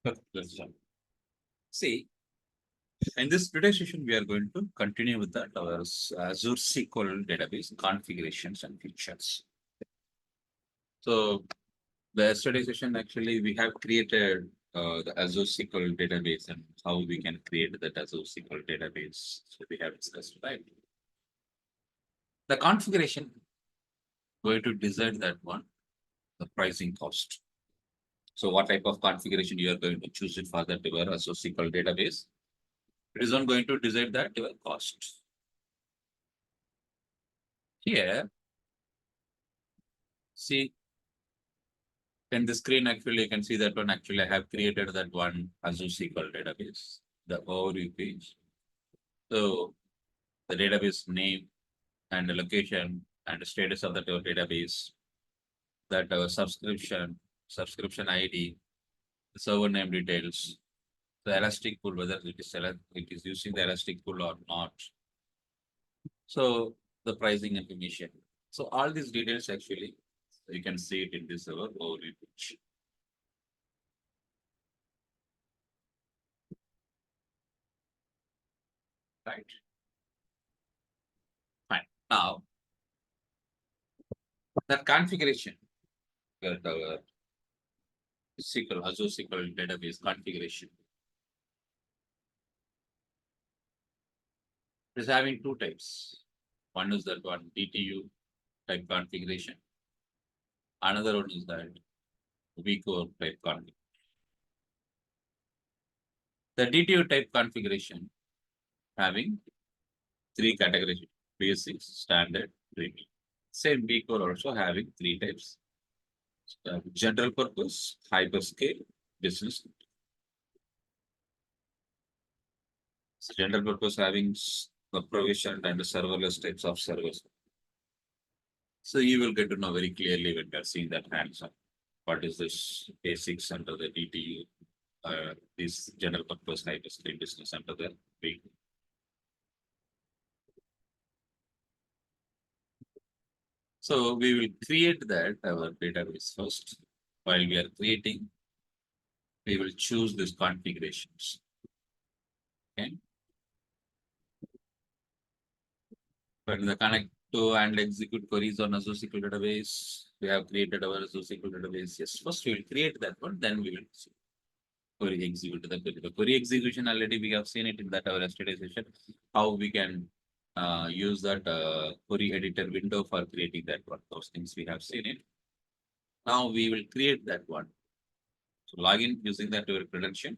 Let's jump. See, in this today's session, we are going to continue with that our Azure SQL database configurations and features. So the yesterday session, actually, we have created the Azure SQL database and how we can create that Azure SQL database. So we have discussed, right? The configuration, going to decide that one, the pricing cost. So what type of configuration you are going to choose it for that your Azure SQL database? It is not going to decide that your cost. Here, see in the screen, actually, you can see that one. Actually, I have created that one Azure SQL database, the overview page. So the database name and the location and the status of the database, that subscription ID, the server name details, the elastic pool, whether it is using the elastic pool or not. So the pricing information. So all these details actually you can see it in this our overview page. Right. Fine. Now that configuration, that our SQL, Azure SQL database configuration is having two types. One is that one DTU type configuration. Another one is that vCore type configuration. The DTU type configuration having three categories: basic, standard, premium. Same vCore also having three types: general purpose, hyperscale, business. So general purpose having the provision and the serverless types of servers. So you will get to know very clearly when you're seeing that hands-on. What is this basics under the DTU, this general purpose hyperscale business under the big. So we will create that our database first. While we are creating, we will choose these configurations. Okay. When the connect to and execute queries on Azure SQL database, we have created our Azure SQL database. Yes, first we will create that one, then we will query execute the query. The query execution already we have seen it in that our yesterday session, how we can use that query editor window for creating that one. Those things we have seen it. Now we will create that one. So log in using that your credential.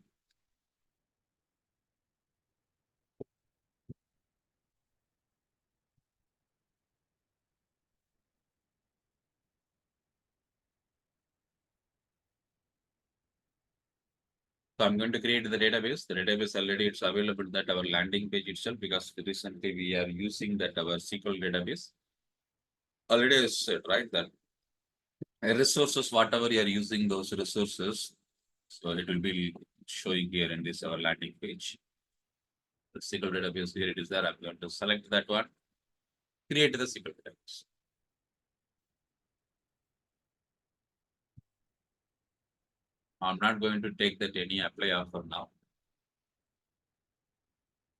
So I'm going to create the database. The database already it's available that our landing page itself because recently we are using that our SQL database. Already I said right that resources, whatever you are using those resources, so it will be showing here in this our landing page. The SQL database here it is there. I'm going to select that one, create the SQL database. I'm not going to take that any apply offer now.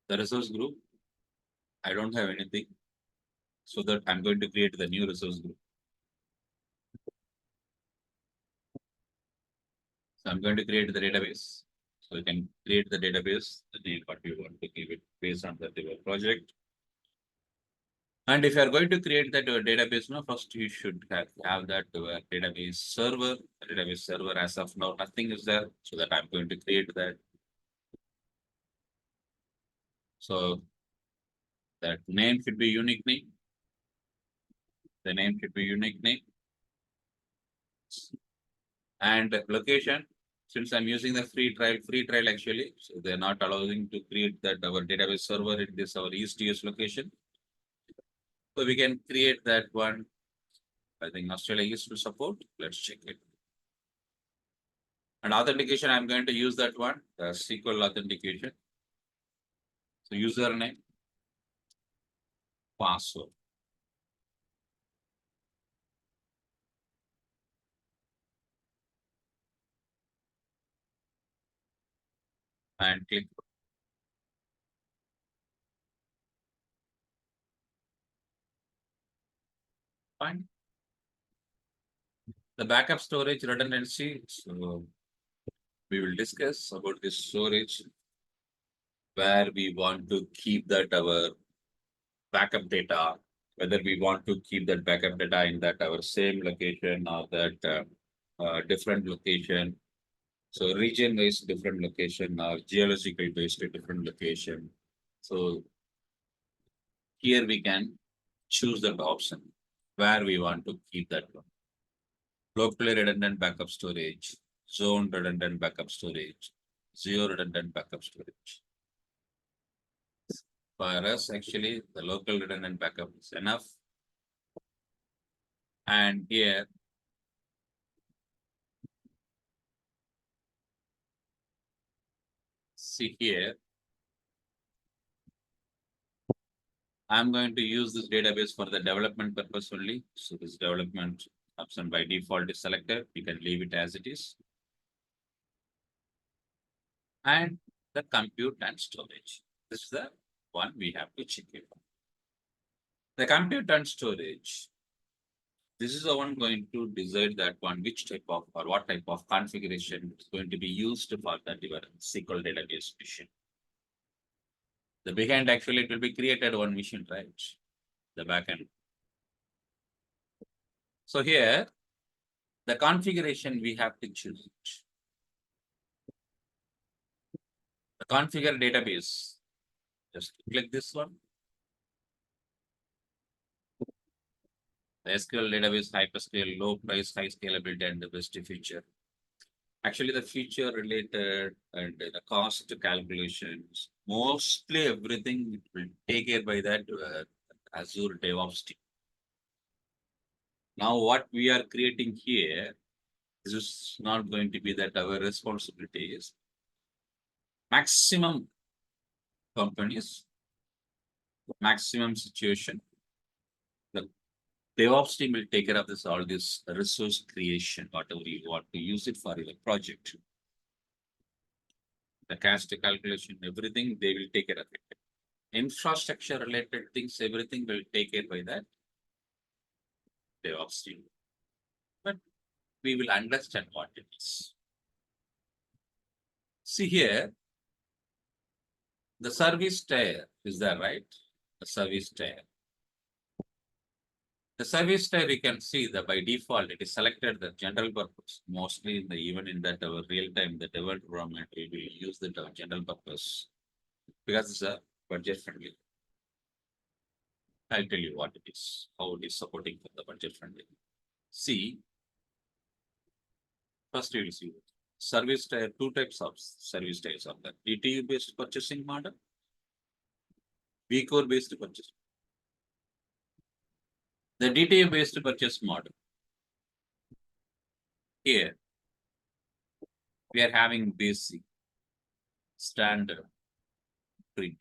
The resource group, I don't have anything. So that I'm going to create the new resource group. So I'm going to create the database. So you can create the database, the name what you want to give it based on that your project. And if you are going to create that database, now first you should have that database server. The database server as of now, nothing is there. So that I'm going to create that. So that name should be unique name. The name should be unique name. And location, since I'm using the free trial actually, so they're not allowing to create that our database server in this our ESTS location. So we can create that one. I think Australia used to support. Let's check it. And authentication, I'm going to use that one, the SQL authentication. So username, password. and click. Fine. The backup storage redundancy. So we will discuss about this storage where we want to keep that our backup data, whether we want to keep that backup data in that our same location or that different location. So region based different location or geological based different location. So here we can choose that option where we want to keep that one. Locally redundant backup storage, zone redundant backup storage, zero redundant backup storage. For us, actually, the local redundant backup is enough. And here, see here, I'm going to use this database for the development purpose only. So this development option by default is selected. You can leave it as it is. And the compute and storage. This is the one we have to check it. The compute and storage. This is the one going to decide that one which type of or what type of configuration is going to be used for that your SQL database machine. The backend actually it will be created one machine, right? The backend. So here, the configuration we have to choose. The configure database. Just click this one. The SQL database hyperscale, low price, high scalability, and the best feature. Actually, the feature related and the cost calculations, mostly everything will take care by that Azure DevOps team. Now, what we are creating here, this is not going to be that our responsibility is maximum companies, maximum situation. The DevOps team will take care of this, all this resource creation, whatever you want to use it for your project. The cost calculation, everything, they will take care of it. Infrastructure related things, everything will take care by that DevOps team. But we will understand what it is. See here, the service tier is there, right? The service tier. The service tier, you can see that by default, it is selected the general purpose. Mostly in the even in that our real time, the development, we will use the general purpose because it's a budget friendly. I'll tell you what it is, how it is supporting for the budget friendly. See, first you will see service tier, two types of service tiers are there. DTU based purchasing model, vCore based purchase. The DTU based purchase model. Here, we are having basic, standard, free.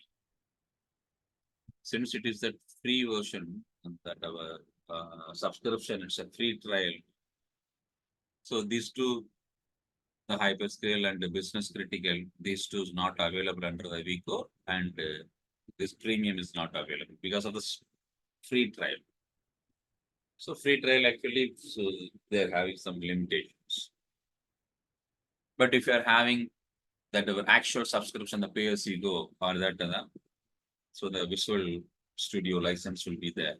Since it is that free version that our subscription, it's a free trial. So these two, the hyperscale and the business critical, these two is not available under the vCore and this premium is not available because of this free trial. So free trial actually, so they're having some limitations. But if you're having that actual subscription, the pay as you go or that, so the Visual Studio license will be there,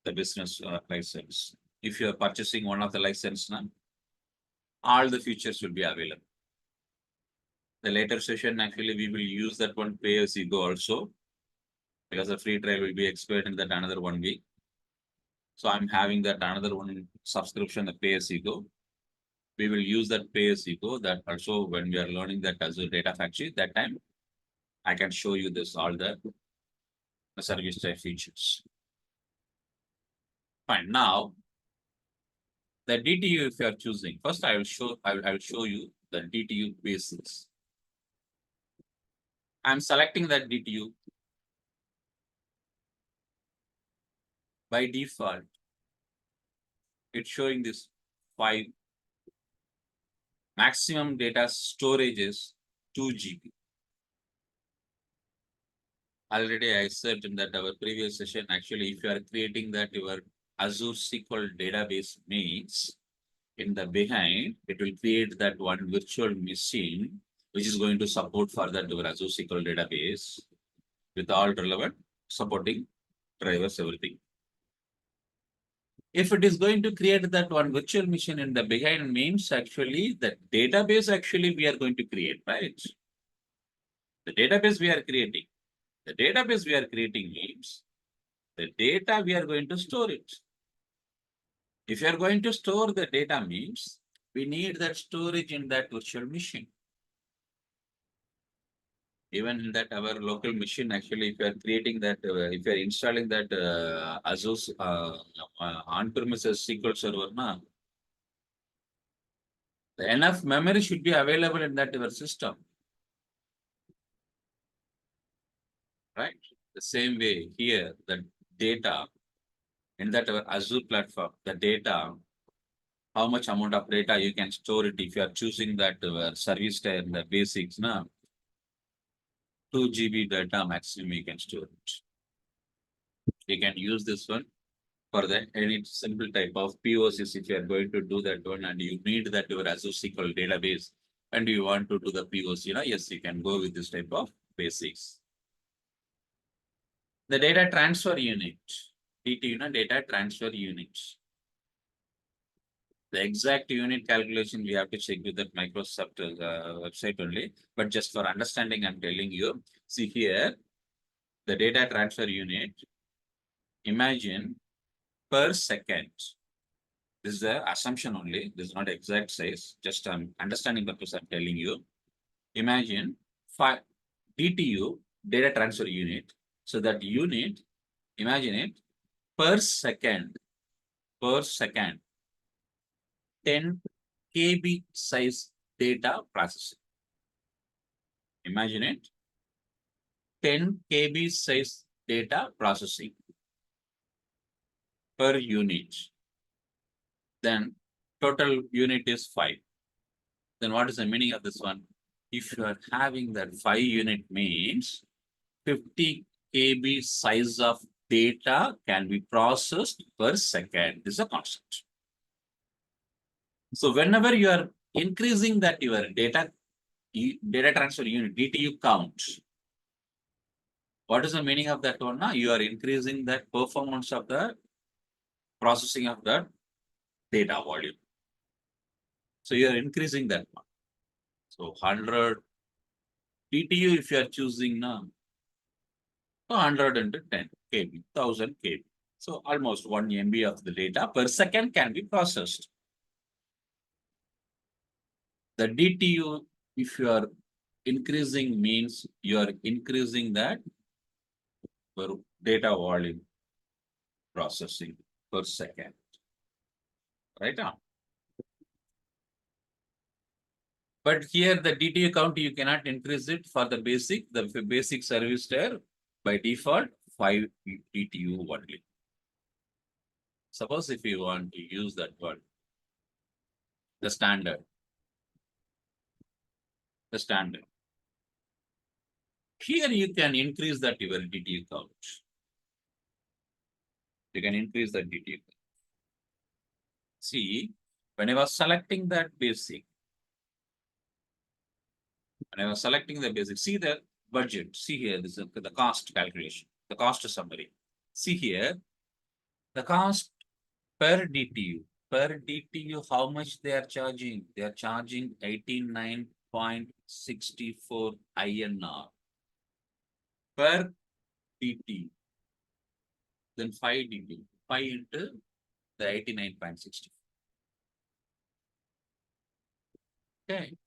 the business license. If you are purchasing one of the license now, all the features will be available. The later session, actually, we will use that one pay as you go also because the free trial will be expired in that another 1 week. So I'm having that another one subscription, the pay as you go. We will use that pay as you go. That also when we are learning that Azure Data Factory, that time I can show you this all the service type features. Fine. Now the DTU, if you are choosing, first I will show you the DTU basics. I'm selecting that DTU. By default, it's showing this 5. Maximum data storage is 2 GB. Already I said in that our previous session, actually, if you are creating that your Azure SQL database means in the behind, it will create that one virtual machine, which is going to support for that your Azure SQL database with all relevant supporting drivers, everything. If it is going to create that one virtual machine in the behind means actually the database actually we are going to create, right? The database we are creating. The database we are creating means the data we are going to store it. If you are going to store the data means we need that storage in that virtual machine. Even in that our local machine, actually, if you are creating that, if you are installing that Azure on-premises SQL server, enough memory should be available in that your system, right? The same way here, the data in that our Azure platform, the data, how much amount of data you can store it if you are choosing that service tier in the basics, 2 GB data maximum you can store it. You can use this one for the any simple type of POCs if you are going to do that one and you need that your Azure SQL database and you want to do the POC, yes, you can go with this type of basics. The data transfer unit, DT, data transfer units. The exact unit calculation we have to check with that Microsoft website only, but just for understanding, I'm telling you, see here, the data transfer unit, imagine per second. This is the assumption only. This is not exact size. Just understanding purpose I'm telling you. Imagine 5 DTU, data transfer unit. So that unit, imagine it, per second, 10 KB size data processing. Imagine it, 10 KB size data processing per unit. Then total unit is 5. Then what is the meaning of this one? If you are having that 5 unit means 50 KB size of data can be processed per second. This is a concept. So whenever you are increasing that your data transfer unit, DTU count, what is the meaning of that one? You are increasing that performance of the processing of the data volume. So you are increasing that one. So 100 DTU if you are choosing now, 100 into 10 KB, 1000 KB. So almost 1 MB of the data per second can be processed. The DTU, if you are increasing means you are increasing that per data volume processing per second. Right now. But here the DTU count, you cannot increase it for the basic service tier by default 5 DTU only. Suppose if you want to use that one, the standard. Here you can increase that your DTU count. You can increase the DTU count. See, when I was selecting that basic, see the budget. See here, this is the cost calculation, the cost summary. See here, the cost per DTU. Per DTU, how much they are charging? They are charging 89.64 INR per DTU. Then 5 DTU, 5 into the 89.64. Okay.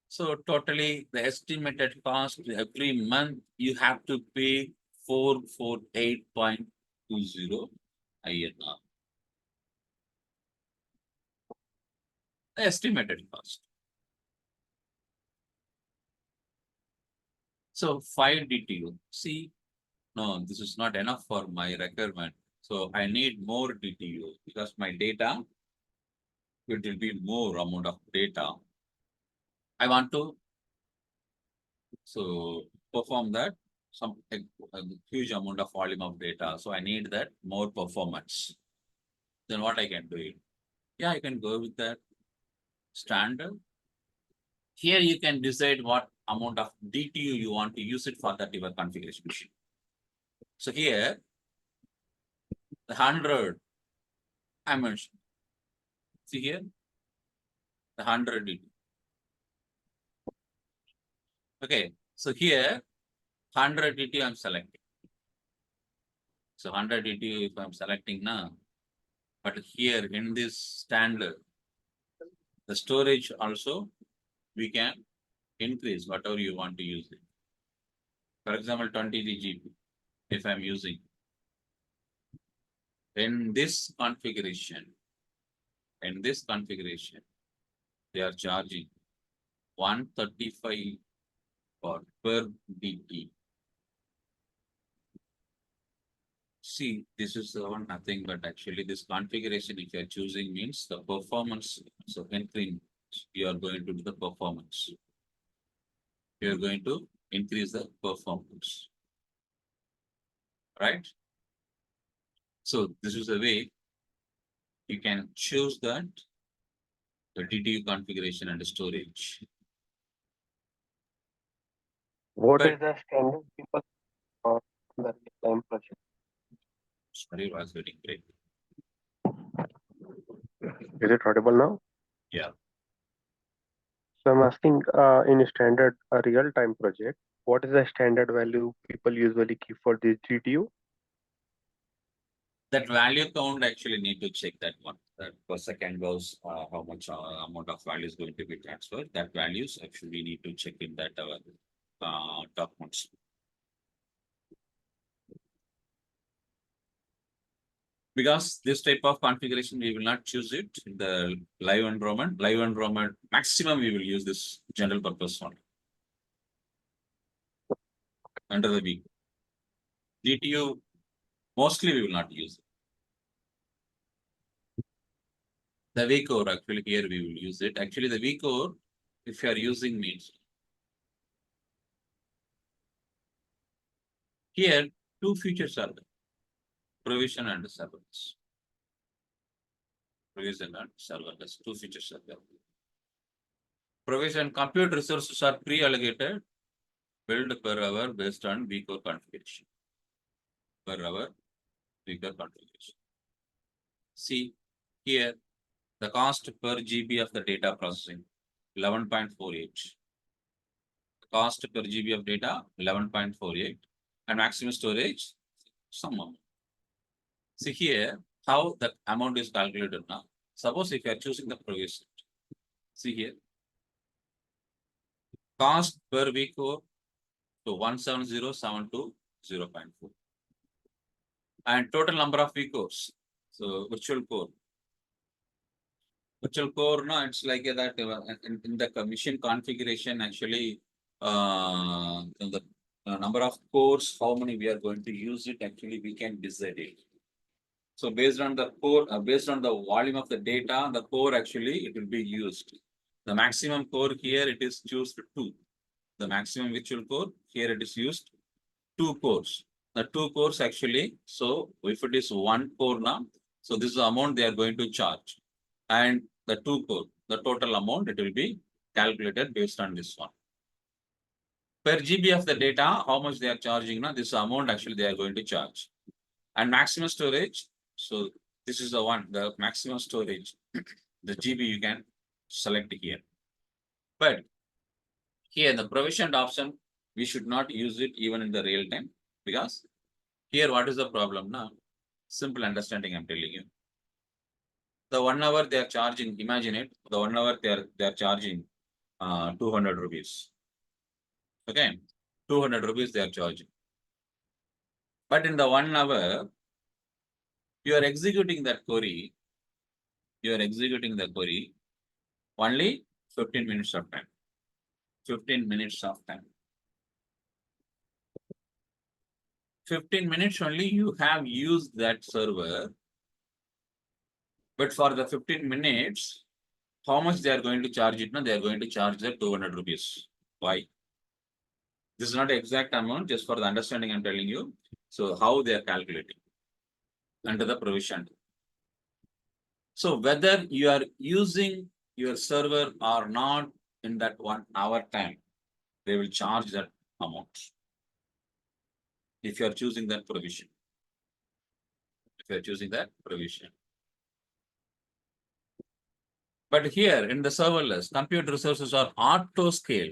So totally the estimated cost every month you have to pay 448.20 INR. The estimated cost. So 5 DTU. See, no, this is not enough for my requirement. So I need more DTU because my data, it will be more amount of data. I want to perform that some a huge amount of volume of data. So I need that more performance. Then what I can do it? Yeah, I can go with that standard. Here you can decide what amount of DTU you want to use it for that your configuration machine. So here, the 100 I mentioned. See here, the 100 DTU. Okay, so here 100 DTU I'm selecting. So 100 DTU if I'm selecting now, but here in this standard, the storage also we can increase whatever you want to use it. For example, 20 GB if I'm using. In this configuration, they are charging 135 per DT. See, this is one nothing, but actually this configuration, if you are choosing, means the performance. So entering, you are going to do the performance. You are going to increase the performance, right? So this is the way you can choose that the DTU configuration and the storage. What But is the standard people on the real-time project? sorry, was getting great. Is it audible now? Yeah. So I'm asking, in a standard real-time project, what is the standard value people usually keep for this GTU? That value count actually need to check that one. That per second goes how much amount of value is going to be transferred. That values actually we need to check in that documents. Because this type of configuration, we will not choose it in the live environment. Live environment, maximum we will use this general purpose one. Under the V. GTU, mostly we will not use it. The V core, actually here we will use it. Actually the V core, if you are using means, here two features are there. Provision and serverless. Provision and serverless, two features are there. Provision compute resources are pre-allocated, built per hour based on V core configuration. Per hour, V core configuration. See here, the cost per GB of the data processing, 11.48. Cost per GB of data, 11.48. And maximum storage, some amount. See here, how the amount is calculated now. Suppose if you are choosing the provision, see here, cost per week core to 170,720.4. And total number of week cores. So virtual core. Virtual core, no, it's like that in the machine configuration, actually, the number of cores, how many we are going to use it, actually, we can decide it. So based on the core, based on the volume of the data, the core actually it will be used. The maximum core here it is choose 2. The maximum virtual core here it is used 2 cores. The 2 cores actually, so if it is 1 core now, so this is the amount they are going to charge. And the 2 core, the total amount it will be calculated based on this one. Per GB of the data, how much they are charging now, this amount actually they are going to charge. And maximum storage, so this is the one, the maximum storage, the GB you can select here. But here the provisioned option, we should not use it even in the real time, because here what is the problem now? Simple understanding I'm telling you. The 1 hour they are charging, imagine it, the 1 hour they are charging 200 rupees. Okay, 200 rupees they are charging. But in the 1 hour, you are executing that query, only 15 minutes of time. 15 minutes of time. 15 minutes only you have used that server. But for the 15 minutes, how much they are going to charge it? No, they are going to charge the 200 rupees. Why? This is not the exact amount, just for the understanding I'm telling you. So how they are calculating under the provision. So whether you are using your server or not in that 1 hour time, they will charge that amount. If you are choosing that provision. If you are choosing that provision. But here in the serverless, compute resources are auto scale.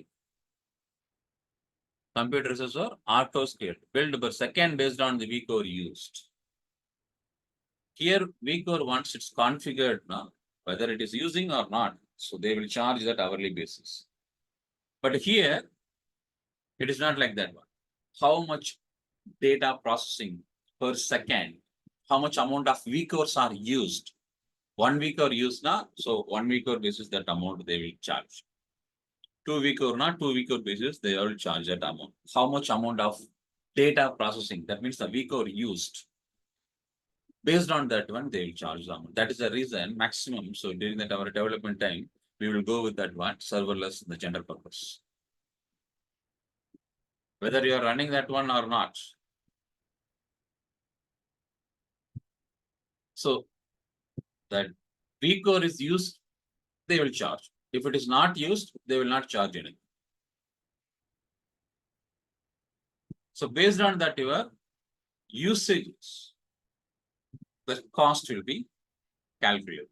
Compute resources are auto scale, build per second based on the vCore used. Here, vCore, once it's configured now, whether it is using or not, so they will charge that hourly basis. But here, it is not like that one. How much data processing per second, how much amount of vCores are used. 1 vCore used now, so 1 vCore basis that amount they will charge. 2 vCore not 2 vCore basis, they will charge that amount. How much amount of data processing, that means the vCore used. Based on that one, they will charge the amount. That is the reason maximum. So during that our development time, we will go with that one, serverless, the general purpose. Whether you are running that one or not. So that vCore is used, they will charge. If it is not used, they will not charge anything. So based on that, your usages, the cost will be calculated.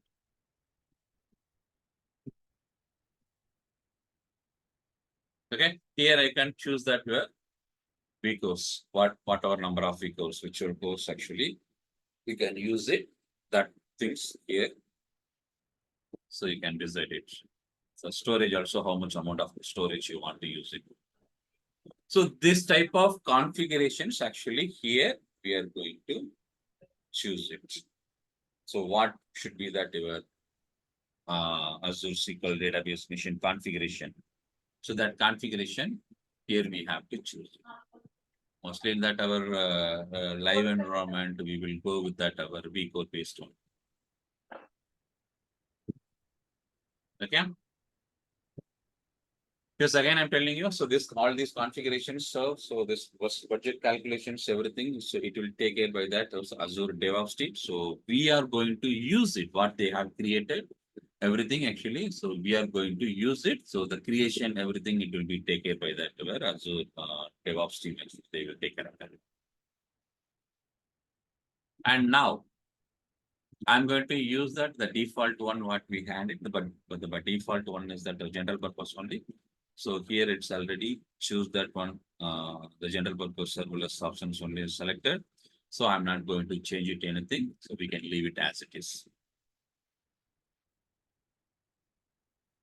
Okay, here I can choose that your vCores, whatever number of vCores, which your course actually, you can use it, that things here. So you can decide it. So storage also, how much amount of storage you want to use it. So this type of configurations actually here we are going to choose it. So what should be that your Azure SQL database machine configuration? So that configuration here we have to choose it. Mostly in that our live environment, we will go with that our vCore based one. Okay. Yes, again, I'm telling you, so this all these configurations, so this was budget calculations, everything, so it will take care by that also Azure DevOps team. So we are going to use it, what they have created, everything actually. So we are going to use it. So the creation, everything, it will be taken by that where Azure DevOps team, actually, they will take care of that. And now I'm going to use that the default one what we had it, but the default one is that the general purpose only. So here it's already choose that one, the general purpose serverless options only is selected. So I'm not going to change it anything. So we can leave it as it is.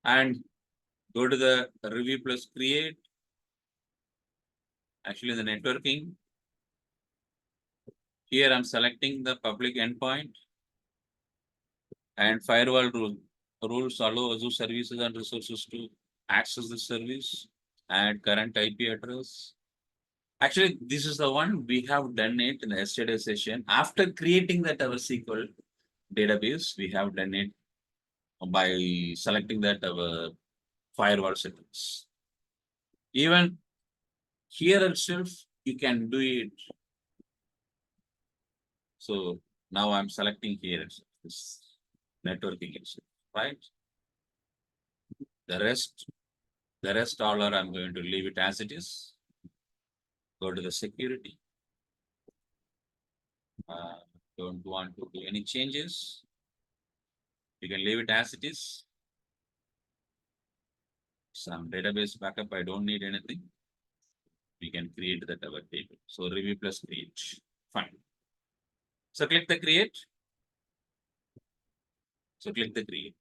And go to the review plus create. Actually, the networking. Here I'm selecting the public endpoint and firewall rule. Rules allow Azure services and resources to access the service and current IP address. Actually, this is the one we have done it in the yesterday session. After creating that our SQL database, we have done it by selecting that our firewall settings. Even here itself, you can do it. So now I'm selecting here itself, this networking itself, right? The rest all are I'm going to leave it as it is. Go to the security. Don't want to do any changes. You can leave it as it is. Some database backup, I don't need anything. We can create that our table. So review plus create. Fine. So click the create. So click the create.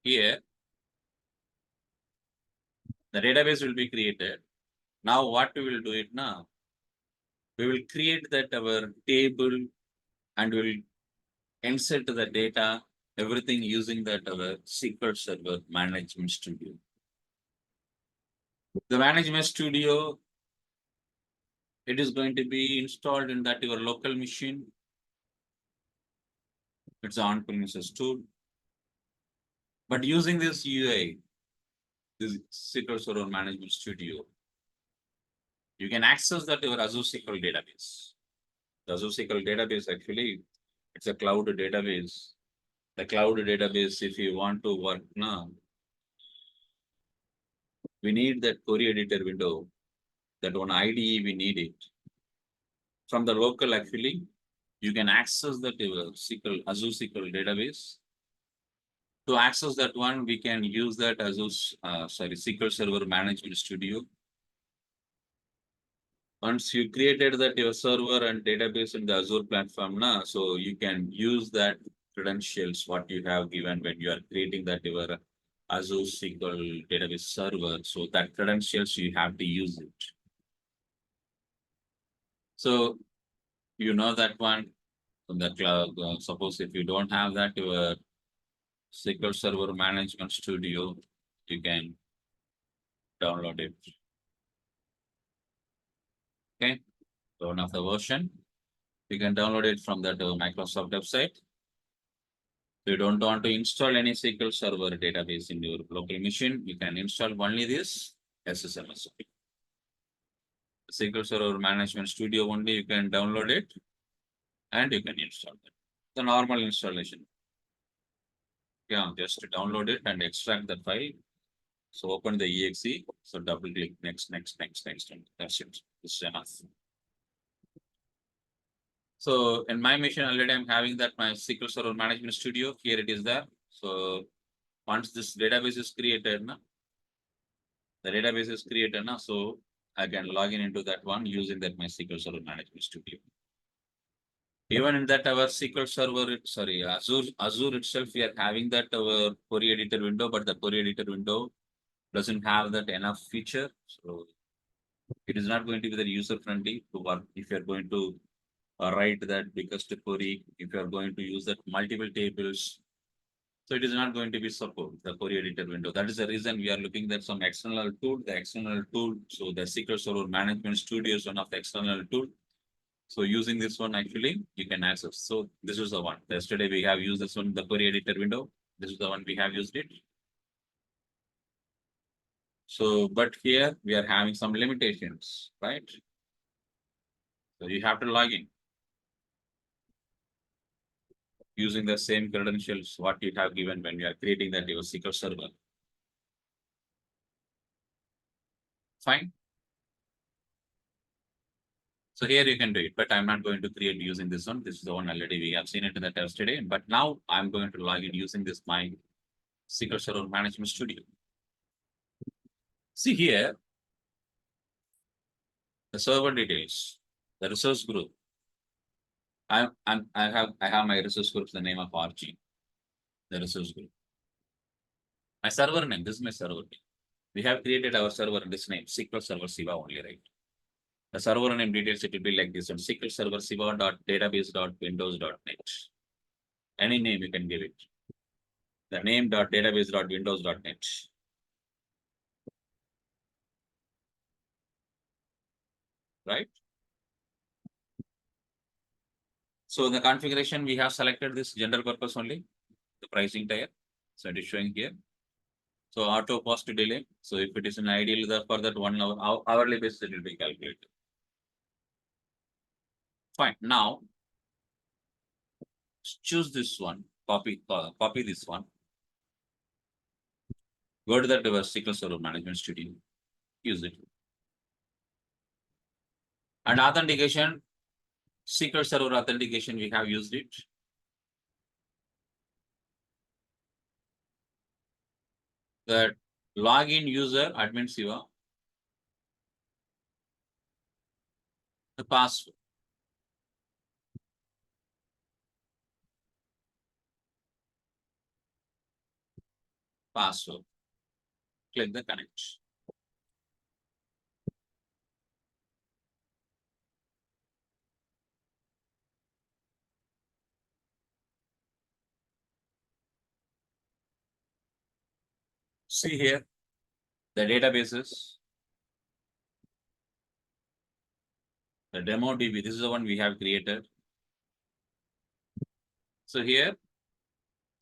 Here, the database will be created. Now what we will do it now? We will create that our table and we will insert the data, everything using that our SQL Server Management Studio. The Management Studio, it is going to be installed in that your local machine. It's on premises tool. But using this UI, this SQL Server Management Studio, you can access that your Azure SQL database. The Azure SQL database actually, it's a cloud database. The cloud database, if you want to work now, we need that query editor window, that one IDE, we need it. From the local, actually, you can access that your SQL, Azure SQL database. To access that one, we can use that Azure, SQL Server Management Studio. Once you created that your server and database in the Azure platform, so you can use that credentials what you have given when you are creating that your Azure SQL database server. So that credentials you have to use it. So you know that one from the cloud. Suppose if you don't have that your SQL Server Management Studio, you can download it. Okay, so one of the version. You can download it from that Microsoft website. If you don't want to install any SQL Server database in your local machine, you can install only this SSMS. SQL Server Management Studio only, you can download it and you can install it. The normal installation. Yeah, just download it and extract the file. So open the exe. So double click next. And that's it. This is enough. So in my machine already I'm having that my SQL Server Management Studio. Here it is there. So once this database is created, so I can log in into that one using that my SQL Server Management Studio. Even in that our SQL Server, Azure itself, we are having that our query editor window, but the query editor window doesn't have that enough feature. So it is not going to be the user friendly to work if you are going to write that biggest query, if you are going to use that multiple tables. So it is not going to be support the query editor window. That is the reason we are looking at some external tool, So the SQL Server Management Studio is one of the external tool. So using this one, actually, you can access. So this is the one. Yesterday we have used this one, the query editor window. This is the one we have used it. So, but here we are having some limitations, right? So you have to log in using the same credentials what you have given when you are creating that your SQL Server. Fine. So here you can do it, but I'm not going to create using this one. This is the one already we have seen it in the test today. But now I'm going to log in using this my SQL Server Management Studio. See here, the server details, the resource group. I have my resource group, the name of RG, the resource group. My server name, this is my server name. We have created our server in this name, SQL Server Siva only, right? The server name details, it will be like this one, SQL Server Siva.database.windows.net. Any name you can give it. The name.database.windows.net. Right? So the configuration, we have selected this general purpose only, the pricing tier. So it is showing here. So auto post delay. So if it is an ideal for that 1 hour, hourly basis, it will be calculated. Fine. Now choose this one, copy this one. Go to that SQL Server Management Studio, use it. And authentication, SQL Server authentication, we have used it. That login user admin Siva, the password. Click the connect. See here, the databases, the demo DB, this is the one we have created. So here,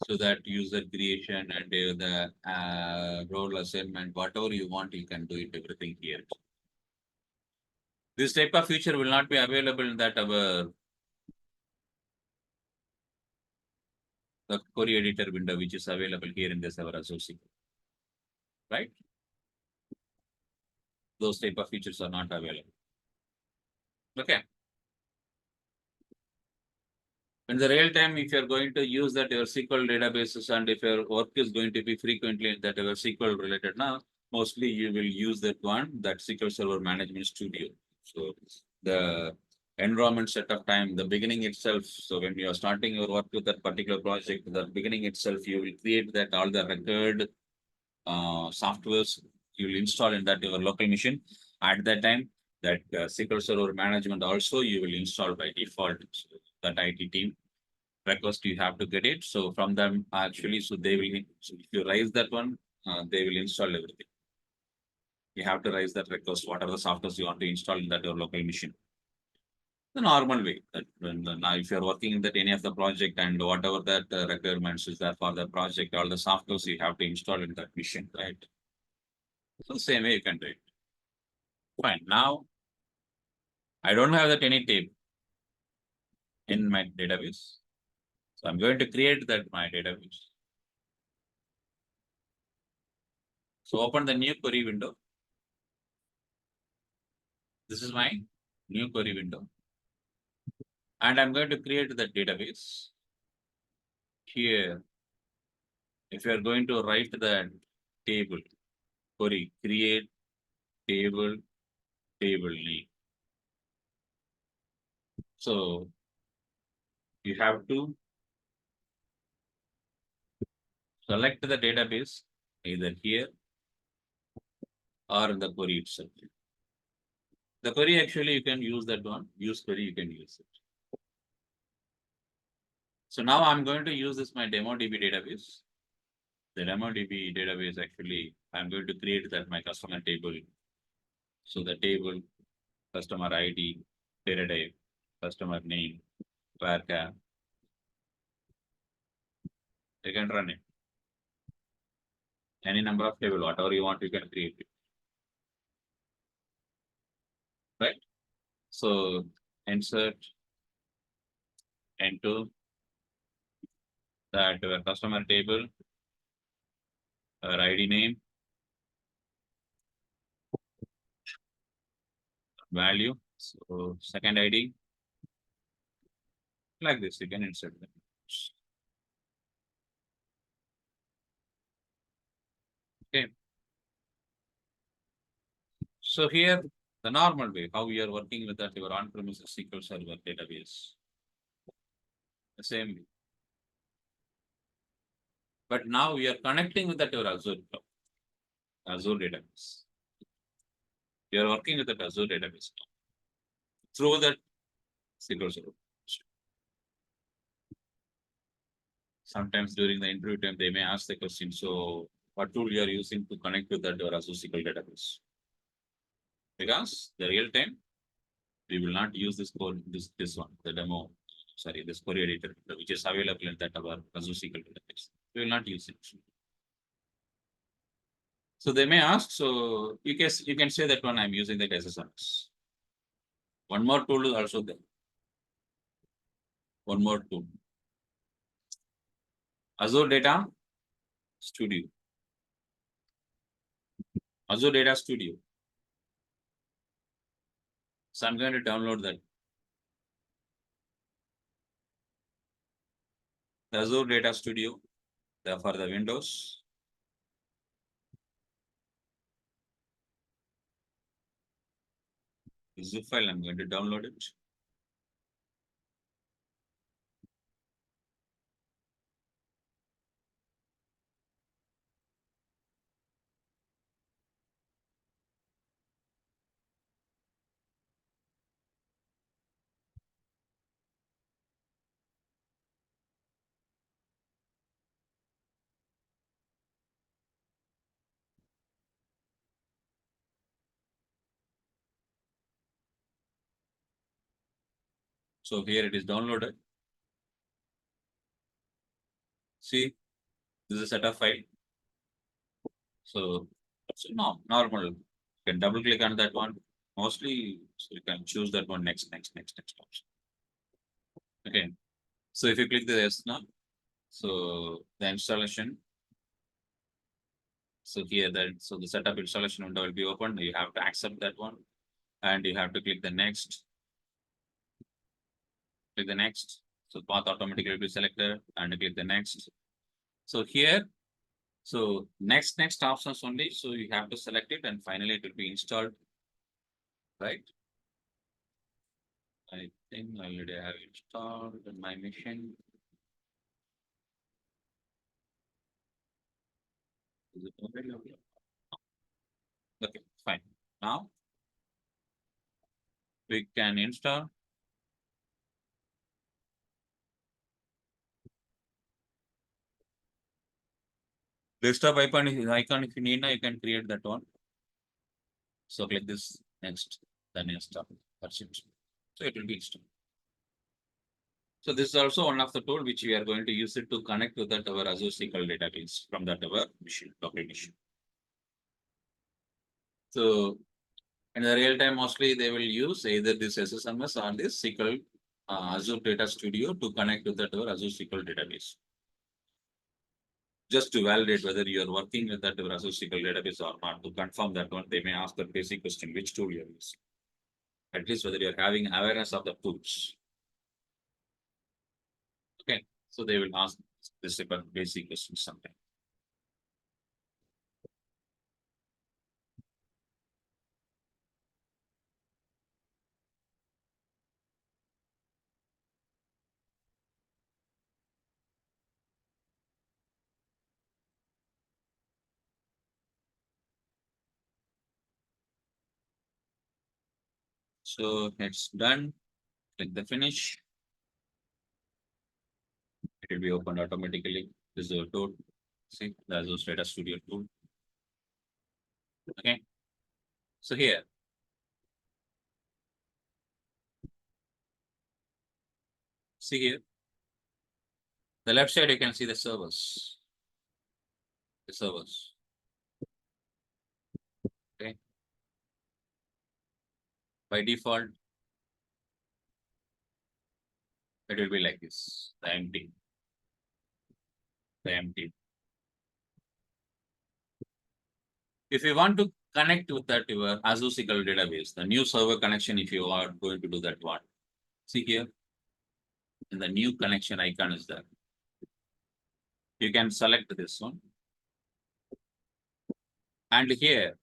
So that user creation and the role assignment, whatever you want, you can do it, everything here. This type of feature will not be available in that our the query editor window, which is available here in this our Azure, right? Those type of features are not available. Okay. In the real time, if you're going to use that your SQL databases and if your work is going to be frequently that your SQL related now, mostly you will use that one, that SQL Server Management Studio. So the environment setup time, the beginning itself. So when you are starting your work with that particular project, the beginning itself, you will create that all the record softwares you will install in that your local machine. At that time, that SQL Server Management also you will install by default. So that IT team request you have to get it. So from them actually, so they will, so if you raise that one, they will install everything. You have to raise that request, what are the softwares you want to install in that your local machine. The normal way that when now if you're working in that any of the project and whatever that requirements is there for the project, all the softwares you have to install in that machine, right? So same way you can do it. Fine. Now I don't have that any table in my database. So I'm going to create that my database. So open the new query window. This is my new query window. And I'm going to create the database. Here, if you are going to write the table, query, create table, table name. So you have to select the database either here or in the query itself. The query actually you can use that one, use query, you can use it. So now I'm going to use this my DemoDB database. The DemoDB database actually, I'm going to create that my customer table. So the table, customer ID, data type, customer name, varchar. You can run it. Any number of table, whatever you want, you can create it. Right? So insert into that customer table, ID name, value. So second ID, like this, you can insert them. Okay. So here, the normal way, how we are working with that, your on-premises SQL Server database. The same way. But now we are connecting with that your Azure cloud, Azure database. We are working with that Azure database now through that SQL Server. Sometimes during the interview time, they may ask the question, so what tool you are using to connect with that your Azure SQL database? Because the real time, we will not use this code, this one, the demo, sorry, this query editor, which is available in that our Azure SQL database. We will not use it. So they may ask, so you can say that one I'm using that as a service. One more tool is also there. One more tool. Azure Data Studio. Azure Data Studio. So I'm going to download that. The Azure Data Studio for the Windows. The zip file, I'm going to download it. So here it is downloaded. See, this is a setup file. So it's normal. You can double click on that one. Mostly, so you can choose that one next option. Okay. So if you click the yes now, so the installation. So here so the setup installation window will be open. You have to accept that one, and you have to click the next. Click the next. So path automatically will be selected, and click the next. So here, so next options only. So you have to select it, and finally it will be installed, right? I think already I have installed in my machine. Is it already okay? Okay, fine. Now we can install. Desktop icon if you need now, you can create that one. So click this next, then install. That's it. So it will be installed. So this is also one of the tool which we are going to use it to connect with that our Azure SQL database from that our machine, local machine. So in the real time, mostly they will use either this SSMS or this SQL Azure Data Studio to connect with that our Azure SQL database. Just to validate whether you are working with that our Azure SQL database or not. To confirm that one, they may ask the basic question, which tool you are using. At least whether you are having awareness of the tools. Okay, so they will ask this basic question sometime. So it's done. Click the finish. It will be opened automatically. This is the tool. See, the Azure Data Studio tool. Okay. So here, see here, the left side you can see the servers. The servers. Okay. By default, it will be like this. The empty. The empty. If you want to connect with that your Azure SQL database, the new server connection, if you are going to do that one, see here, in the new connection icon is there. You can select this one. And here,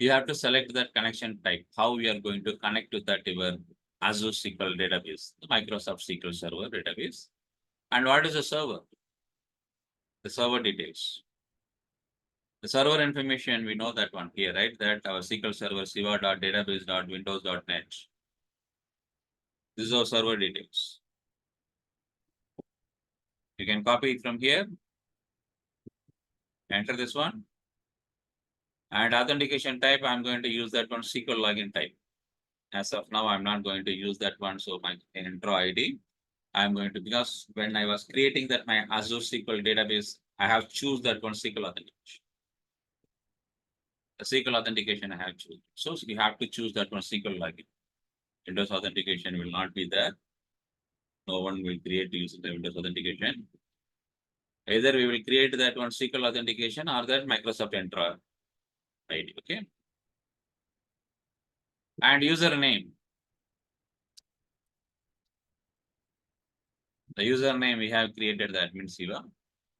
you have to select that connection type, how we are going to connect to that your Azure SQL database, the Microsoft SQL Server database. And what is the server? The server details. The server information, we know that one here, right? That our SQL Server siva.database.windows.net. This is our server details. You can copy it from here, enter this one. And authentication type, I'm going to use that one SQL login type. As of now, I'm not going to use that one. So my intro ID, I'm going to, because when I was creating that my Azure SQL database, I have choose that one SQL authentication. The SQL authentication I have choose. So you have to choose that one SQL login. Windows authentication will not be there. No one will create using the Windows authentication. Either we will create that one SQL authentication or that Microsoft Entra ID. Okay. And username. The username we have created the admin Siva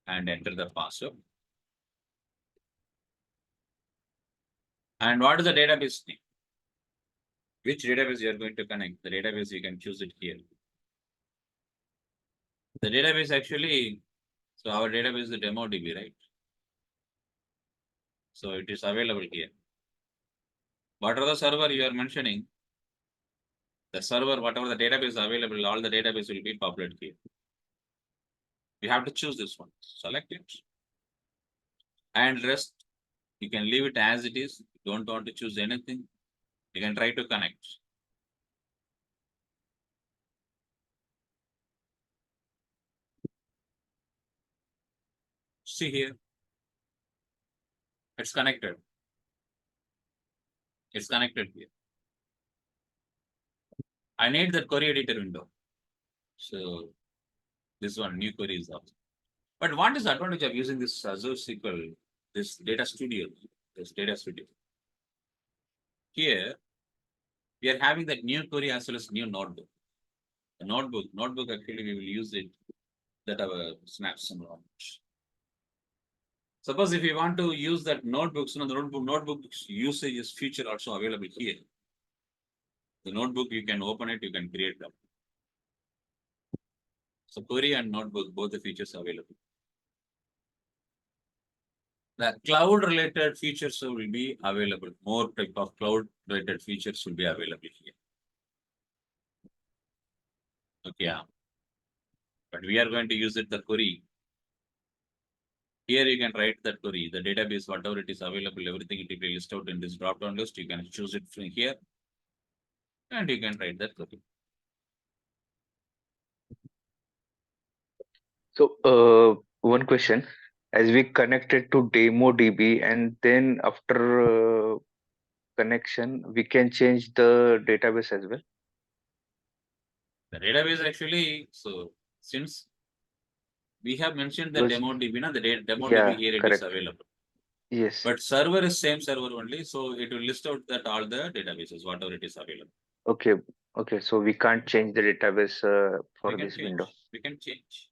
and enter the password. And what is the database name? Which database you are going to connect? The database you can choose it here. The database actually, so our database is the demo DB, right? So it is available here. What are the server you are mentioning? The server, whatever the database available, all the database will be populated here. You have to choose this one. Select it. And rest, you can leave it as it is. Don't want to choose anything. You can try to connect. See here, it's connected. It's connected here. I need that query editor window. So this one, new query is up. But what is the advantage of using this Azure SQL, this data studio, this data studio? Here, we are having that new query as well as new notebook. The notebook actually we will use it that our snaps and launch. Suppose if you want to use that notebooks, the notebook usage is feature also available here. The notebook, you can open it, you can create them. So query and notebook, both the features are available. The cloud related features will be available. More type of cloud related features will be available here. Okay, yeah. But we are going to use it the query. Here you can write that query, the database, whatever it is available, everything it will be listed out in this drop down list. You can choose it from here and you can write that query. So, one question, as we connected to demo DB and then after connection, we can change the database as well. The database actually, so since we have mentioned the Because, demo DB, the demo DB yeah, here it is correct. available. Yes. But server is same server only, so it will list out that all the databases, whatever it is available. Okay. Okay. So we can't change the database We for can this window. change. We can change.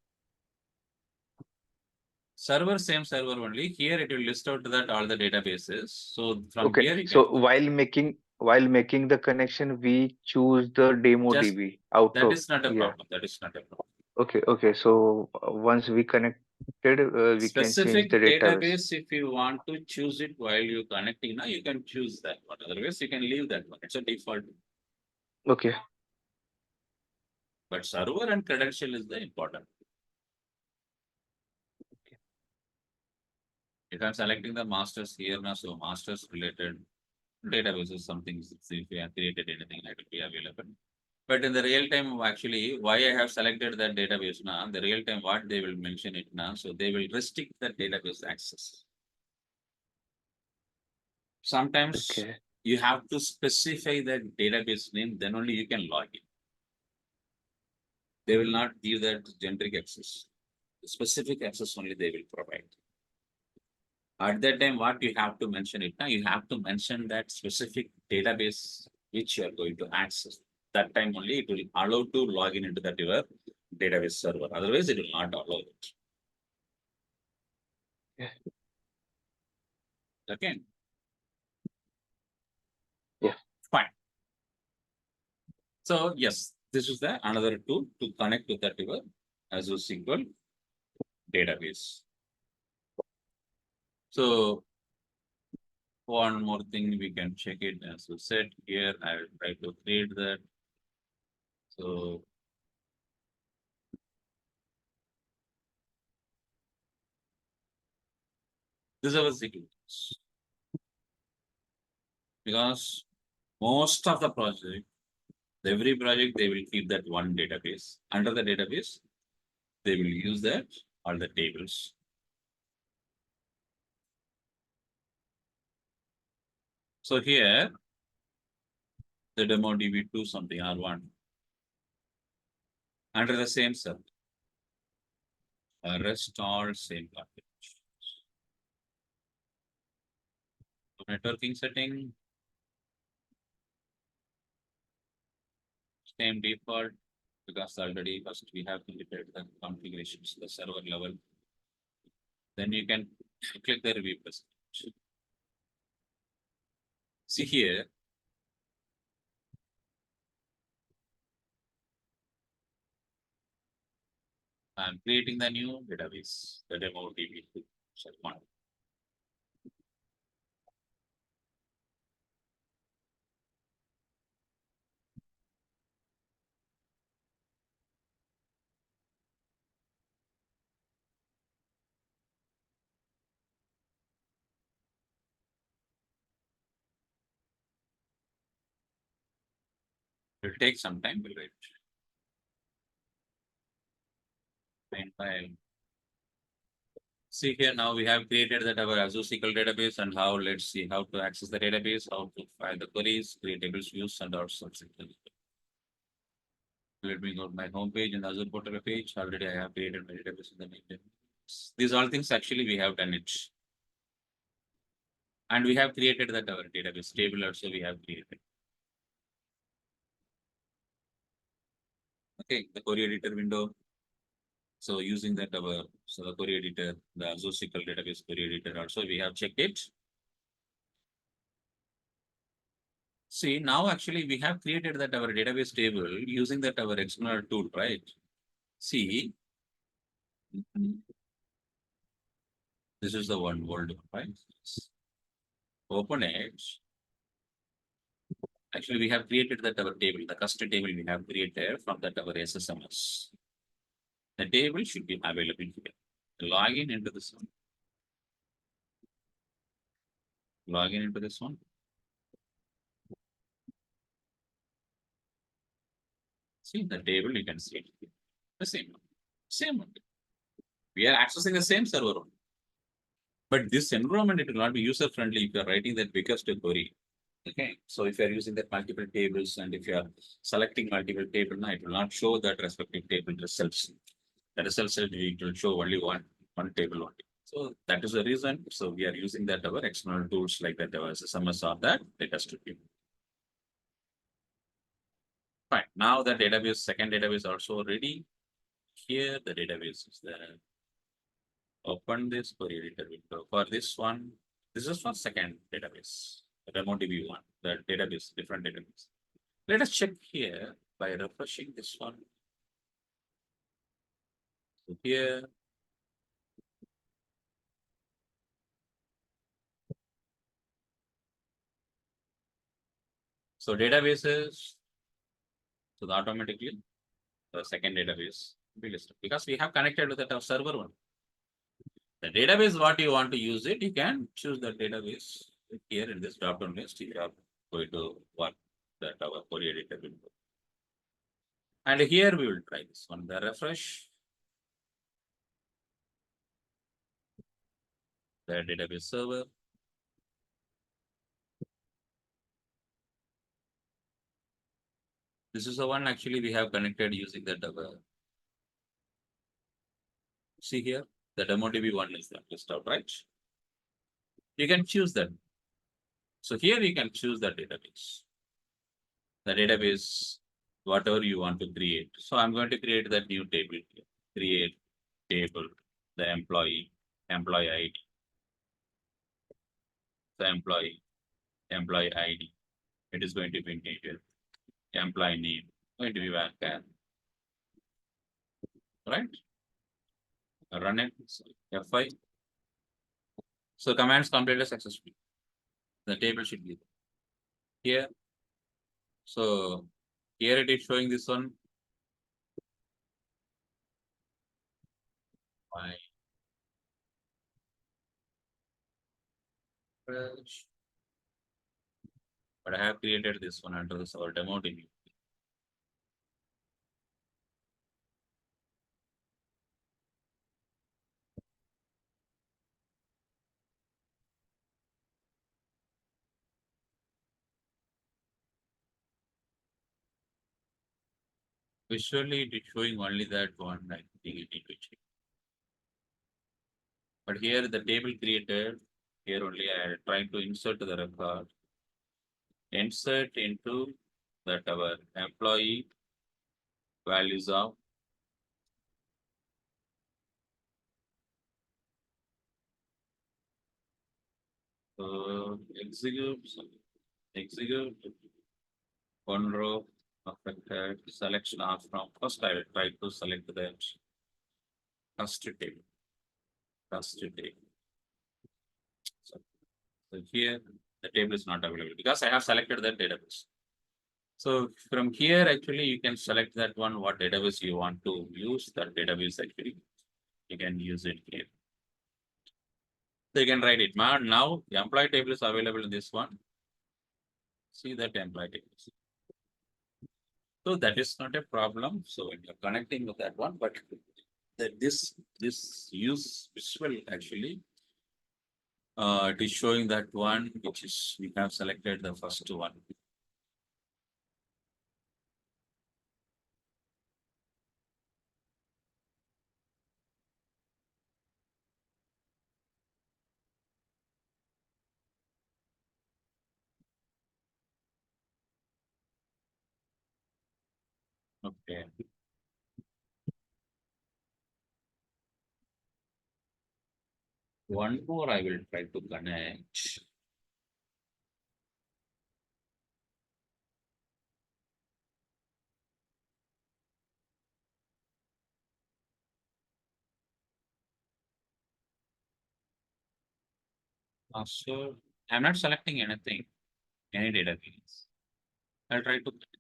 Server, same server only. Here it will list out that all the databases. So from Okay. here you can So while making the connection, we choose the demo just DB out that of, is not a yeah. problem. That is not a problem. Okay. Okay. So once we connected, we can change Specific the database. database, if you want to choose it while you connecting, now you can choose that one. Otherwise, you can leave that one. It's a default. Okay. But server and credential is the important. If I'm selecting the masters here now, so masters related databases, something if you have created anything, that will be available. But in the real time, actually, why I have selected that database now, the real time, what they will mention it now, so they will restrict the database access. Sometimes Okay. you have to specify the database name, then only you can log in. They will not give that generic access. The specific access only they will provide. At that time, what you have to mention it now, you have to mention that specific database which you are going to access. That time only it will allow to log in into that your database server. Otherwise, it will not allow it. Yeah. Okay. Yeah. Fine. So yes, this is the another tool to connect to that your Azure SQL database. So one more thing we can check it as you said here. I will try to create that. So this is our SQL because most of the project, every project they will keep that one database. Under the database, they will use that all the tables. So here the demo DB2 something R1 under the same cell. Rest all same package. So networking setting, same default because already first we have created the configurations, the server level. Then you can click the review percentage. See here, I'm creating the new database, the demo DB2 set one. It will take some time, we'll wait. Main file. See here, now we have created that our Azure SQL database and how, let's see how to access the database, how to find the queries, create tables, views, and also something. Let me go to my home page in the Azure portal page. Already I have created my database in the main database. These all things actually we have done it. And we have created that our database table also we have created. Okay, the query editor window. So using that our so the query editor, the Azure SQL database query editor also we have checked it. See, now actually we have created that our database table using that our external tool, right? See, this is the one world, right? Open it. Actually, we have created that our table, the custom table we have created from that our SSMS. The table should be available here. Log in into this one. Log in into this one. See the table, you can see it. The same one. Same one. We are accessing the same server only. But this environment, it will not be user friendly if you are writing that biggest query. Okay. So if you are using that multiple tables and if you are selecting multiple table, now it will not show that respective table results. The results it will show only one table only. So that is the reason. So we are using that our external tools like that our SSMS or that data studio. Fine. Now the database, second database also ready. Here the database is there. Open this query editor window. For this one, this is for second database, the DemoDB one, the database, different database. Let us check here by refreshing this one. So here, so databases, so automatically the second database will be listed because we have connected with that our server one. The database, what you want to use it, you can choose the database here in this drop-down list. You are going to work that our query editor window. And here we will try this one, the refresh. The database server. This is the one actually we have connected using the see here, the DemoDB one is that list out, right? You can choose that. So here you can choose the database, whatever you want to create. So I'm going to create that new table here. Create table, the employee ID, the employee ID. It is going to be integer. Employee name going to be varchar, right? Run it. F5. So commands completed successfully. The table should be here. So here it is showing this one. My fresh. But I have created this one under this our demo DB. Visually, it is showing only that one. I think you need to check. But here the table created, here only I try to insert the record. Insert into that our employee values of execute one row affected selection of from first I will try to select the first table. So here the table is not available because I have selected that database. So from here, actually, you can select that one, what database you want to use, that database actually, you can use it here. So you can write it. Now the employee table is available in this one. See that employee table. So that is not a problem. So when you're connecting with that one, but that this use visual actually it is showing that one which is we have selected the first one. Okay. One more I will try to connect. So I'm not selecting anything, any database. I'll try to connect.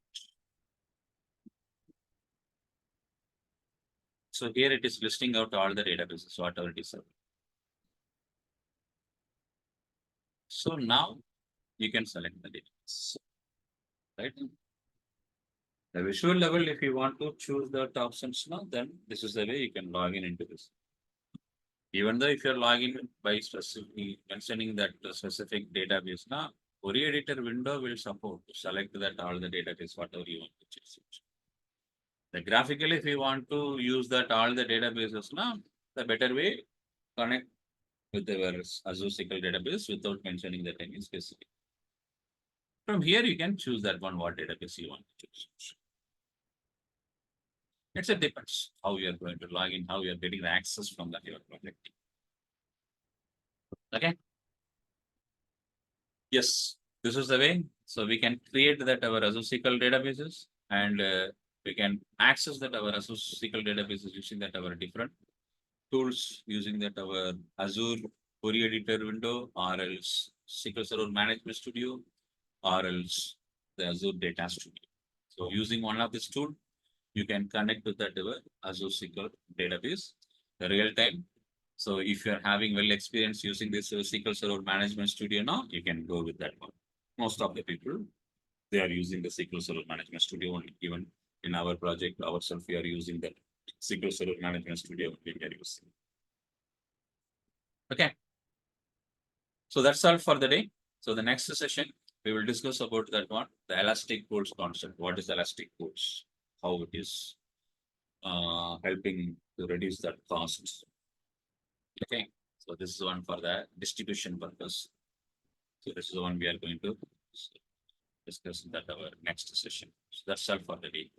So here it is listing out all the databases, whatever it is. So now you can select the database, right? The visual level, if you want to choose that options now, then this is the way you can log in into this. Even though if you're logging by specifically mentioning that specific database, now query editor window will support to select that all the database, whatever you want to choose. The graphically, if you want to use that all the databases now, the better way connect with our Azure SQL database without mentioning that any specific. From here, you can choose that one what database you want to choose. It depends how you are going to log in, how you are getting the access from that your project. Okay. Yes, this is the way. So we can create that our Azure SQL databases and we can access that our Azure SQL databases using that our different tools using that our Azure query editor window or else SQL Server Management Studio or else the Azure Data Studio. So using one of this tool, you can connect with that our Azure SQL database, the real time. So if you're having well experience using this SQL Server Management Studio now, you can go with that one. Most of the people, they are using the SQL Server Management Studio only. Even in our project, ourselves, we are using that SQL Server Management Studio we are using. Okay. So that's all for the day. So the next session, we will discuss about that one, the elastic pools concept. What is elastic pools? How it is helping to reduce that cost. Okay. So this is one for the distribution purpose. So this is the one we are going to discuss in that our next session. So that's all for the day.